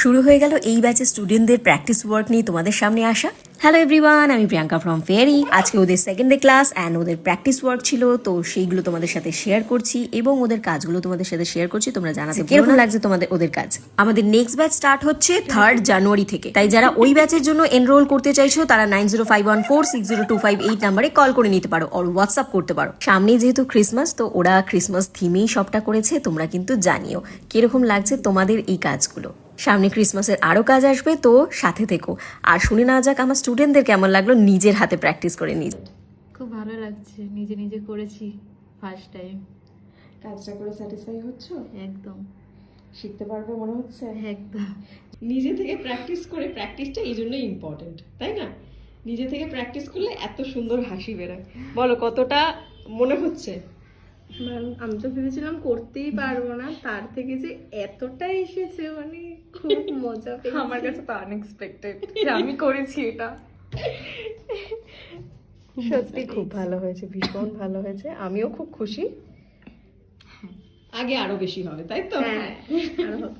শুরু হয়ে গেল এই ব্যাচের স্টুডেন্টদের প্র্যাকটিস ওয়ার্ক নিয়ে তোমাদের সামনে আসা। হ্যালো এভরিওয়ান, আমি প্রিয়াঙ্কা ফ্রম ফেয়ারি। আজকে ওদের সেকেন্ড ডে ক্লাস অ্যান্ড ওদের প্র্যাকটিস ওয়ার্ক ছিল, তো সেইগুলো তোমাদের সাথে শেয়ার করছি এবং ওদের কাজগুলো তোমাদের সাথে শেয়ার করছি। তোমরা জানাতে কিরকম লাগছে তোমাদের ওদের কাজ। আমাদের নেক্সট ব্যাচ স্টার্ট হচ্ছে 3rd জানুয়ারি থেকে, তাই যারা ওই ব্যাচের জন্য এনরোল করতে চাইছো তারা 9051460258 নাম্বারে কল করে নিতে পারো আর হোয়াটসঅ্যাপ করতে পারো। সামনে যেহেতু ক্রিসমাস, তো ওরা ক্রিসমাস থিমেই সবটা করেছে। তোমরা কিন্তু জানিও কিরকম লাগছে তোমাদের এই কাজগুলো। সামনে ক্রিসমাসের আরও কাজ আসবে, তো সাথে থেকো। আর শুনে নেওয়া যাক আমার স্টুডেন্টদের কেমন লাগলো নিজের হাতে প্র্যাকটিস করে নিজে। খুব ভালো লাগছে, নিজে নিজে করেছি ফার্স্ট টাইম। কাজটা করে স্যাটিসফাই হচ্ছ? একদম শিখতে পারবে মনে হচ্ছে? একদম। নিজে থেকে প্র্যাকটিস করে, প্র্যাকটিসটা এই জন্যই ইম্পর্টেন্ট, তাই না? নিজে থেকে প্র্যাকটিস করলে এত সুন্দর হাসি বেরোয়। বলো কতটা মনে হচ্ছে? ম্যাম, আমি তো ভেবেছিলাম করতেই পারবো না, তার থেকে যে এতটা এসেছে মানে খুব মজা পেয়েছি। আমার কাছে তো আনএক্সপেক্টেড যে আমি করেছি এটা। সত্যি খুব ভালো হয়েছে, ভীষণ ভালো হয়েছে। আমিও খুব খুশি। আগে আরো বেশি হবে, তাই তো? হ্যাঁ, আরো হবে।